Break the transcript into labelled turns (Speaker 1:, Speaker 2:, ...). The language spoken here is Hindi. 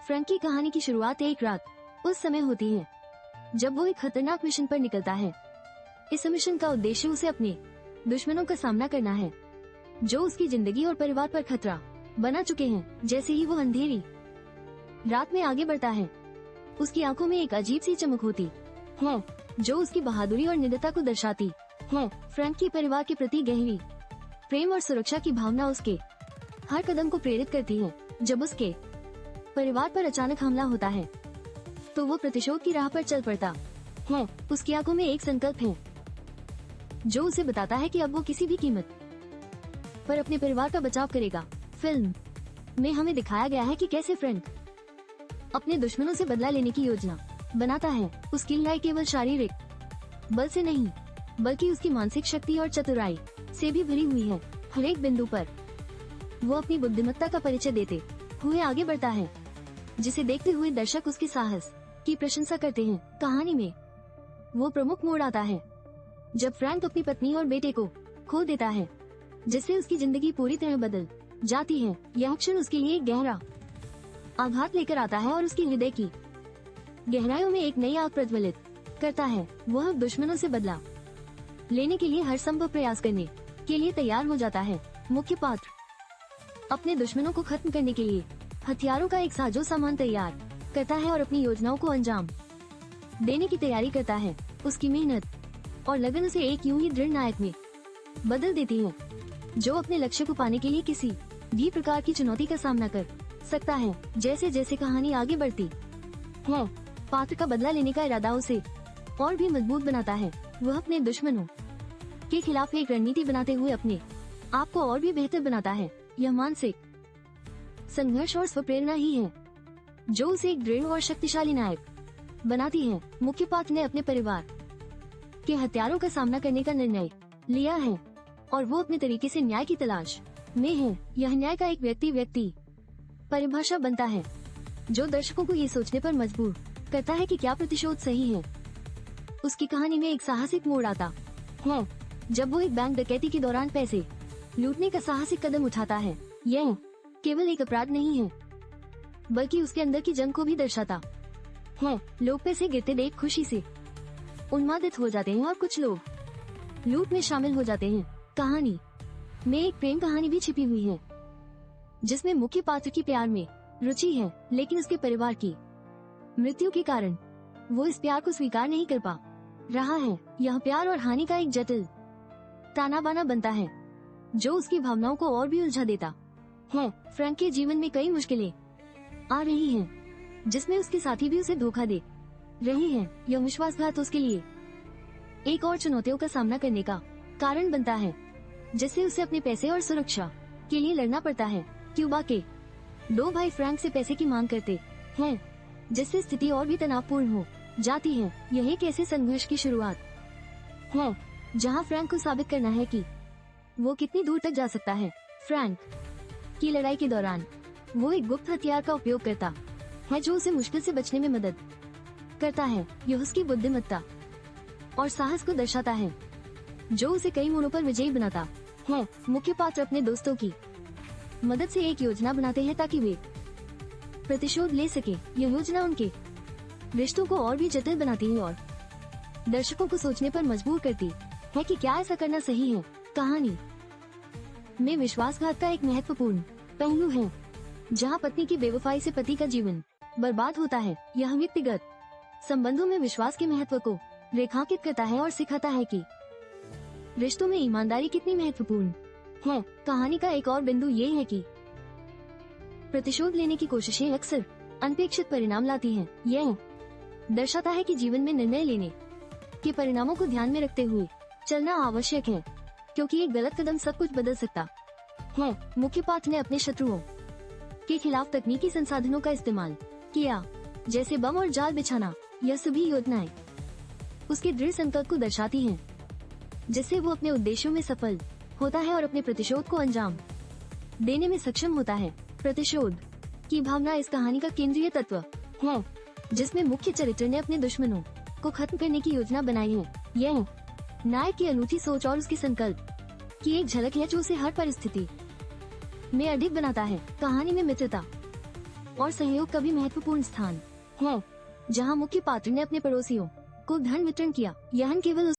Speaker 1: फ्रैंक की कहानी की शुरुआत एक रात उस समय होती है जब वो एक खतरनाक मिशन पर निकलता है। इस मिशन का उद्देश्य उसे अपने दुश्मनों का सामना करना है जो उसकी जिंदगी और परिवार पर खतरा बना चुके हैं। जैसे ही वो अंधेरी रात में आगे बढ़ता है, उसकी आंखों में एक अजीब सी चमक होती है जो उसकी बहादुरी और निडरता को दर्शाती है। फ्रैंक के परिवार के प्रति गहरी प्रेम और सुरक्षा की भावना उसके हर कदम को प्रेरित करती है। जब उसके परिवार पर अचानक हमला होता है तो वो प्रतिशोध की राह पर चल पड़ता है। उसकी आंखों में एक संकल्प है जो उसे बताता है कि अब वो किसी भी कीमत पर अपने परिवार का बचाव करेगा। फिल्म में हमें दिखाया गया है कि कैसे फ्रैंक अपने दुश्मनों से बदला लेने की योजना बनाता है। उसकी लड़ाई केवल शारीरिक बल से नहीं बल्कि उसकी मानसिक शक्ति और चतुराई से भी भरी हुई है। हर एक बिंदु पर वो अपनी बुद्धिमत्ता का परिचय देते हुए आगे बढ़ता है, जिसे देखते हुए दर्शक उसके साहस की प्रशंसा करते हैं। कहानी में वो प्रमुख मोड़ आता है जब फ्रैंक अपनी पत्नी और बेटे को खो देता है, जिससे उसकी जिंदगी पूरी तरह बदल जाती है। यह क्षण उसके लिए एक गहरा आघात लेकर आता है और उसकी हृदय की गहराइयों में एक नई आग प्रज्वलित करता है। वह दुश्मनों से बदला लेने के लिए हर संभव प्रयास करने के लिए तैयार हो जाता है। मुख्य पात्र अपने दुश्मनों को खत्म करने के लिए हथियारों का एक साजो सामान तैयार करता है और अपनी योजनाओं को अंजाम देने की तैयारी करता है। उसकी मेहनत और लगन उसे एक यूं ही दृढ़ नायक में बदल देती है जो अपने लक्ष्य को पाने के लिए किसी भी प्रकार की चुनौती का सामना कर सकता है। जैसे जैसे कहानी आगे बढ़ती है, पात्र का बदला लेने का इरादा उसे और भी मजबूत बनाता है। वह अपने दुश्मनों के खिलाफ एक रणनीति बनाते हुए अपने आप को और भी बेहतर बनाता है। यह मानसिक संघर्ष और स्वप्रेरणा ही है जो उसे एक दृढ़ और शक्तिशाली नायक बनाती है। मुख्य पात्र ने अपने परिवार के हत्यारों का सामना करने का निर्णय लिया है और वो अपने तरीके से न्याय की तलाश में है। यह न्याय का एक व्यक्ति परिभाषा बनता है जो दर्शकों को ये सोचने पर मजबूर करता है कि क्या प्रतिशोध सही है। उसकी कहानी में एक साहसिक मोड़ आता है जब वो एक बैंक डकैती के दौरान पैसे लूटने का साहसिक कदम उठाता है। यह केवल एक अपराध नहीं है बल्कि उसके अंदर की जंग को भी दर्शाता है। लोग पैसे गिरते देख खुशी से उन्मादित हो जाते हैं और कुछ लोग लूट में शामिल हो जाते हैं। कहानी में एक प्रेम कहानी भी छिपी हुई है जिसमें मुख्य पात्र की प्यार में रुचि है, लेकिन उसके परिवार की मृत्यु के कारण वो इस प्यार को स्वीकार नहीं कर पा रहा है। यह प्यार और हानि का एक जटिल ताना बाना बनता है जो उसकी भावनाओं को और भी उलझा देता है। फ्रैंक के जीवन में कई मुश्किलें आ रही हैं, जिसमें उसके साथी भी उसे धोखा दे रहे हैं। यह विश्वासघात उसके लिए एक और चुनौतियों का सामना करने का कारण बनता है, जिससे उसे अपने पैसे और सुरक्षा के लिए लड़ना पड़ता है। क्यूबा के दो भाई फ्रैंक से पैसे की मांग करते हैं, जिससे स्थिति और भी तनावपूर्ण हो जाती है। यह एक ऐसे संघर्ष की शुरुआत है जहां फ्रैंक को साबित करना है कि वो कितनी दूर तक जा सकता है। फ्रैंक की लड़ाई के दौरान वो एक गुप्त हथियार का उपयोग करता है जो उसे मुश्किल से बचने में मदद करता है। यह उसकी बुद्धिमत्ता और साहस को दर्शाता है जो उसे कई मोड़ों पर विजयी बनाता है। मुख्य पात्र अपने दोस्तों की मदद से एक योजना बनाते हैं ताकि वे प्रतिशोध ले सके। यह योजना उनके रिश्तों को और भी जटिल बनाती है और दर्शकों को सोचने पर मजबूर करती है कि क्या ऐसा करना सही है। कहानी में विश्वासघात का एक महत्वपूर्ण पहलू है जहां पत्नी की बेवफाई से पति का जीवन बर्बाद होता है। यह व्यक्तिगत संबंधों में विश्वास के महत्व को रेखांकित करता है और सिखाता है कि रिश्तों में ईमानदारी कितनी महत्वपूर्ण है। कहानी का एक और बिंदु ये है कि प्रतिशोध लेने की कोशिशें अक्सर अनपेक्षित परिणाम लाती हैं। यह दर्शाता है कि जीवन में निर्णय लेने के परिणामों को ध्यान में रखते हुए चलना आवश्यक है, क्योंकि एक गलत कदम सब कुछ बदल सकता है। मुख्य पात्र ने अपने शत्रुओं के खिलाफ तकनीकी संसाधनों का इस्तेमाल किया, जैसे बम और जाल बिछाना। यह सभी योजनाएं उसके दृढ़ संकल्प को दर्शाती हैं, जिससे वो अपने उद्देश्यों में सफल होता है और अपने प्रतिशोध को अंजाम देने में सक्षम होता है। प्रतिशोध की भावना इस कहानी का केंद्रीय तत्व है, जिसमें मुख्य चरित्र ने अपने दुश्मनों को खत्म करने की योजना बनाई है। यह नायक की अनूठी सोच और उसके संकल्प की एक झलक है जो उसे हर परिस्थिति में अधिक बनाता है। कहानी में मित्रता और सहयोग का भी महत्वपूर्ण स्थान है, जहाँ मुख्य पात्र ने अपने पड़ोसियों को धन वितरण किया। यह केवल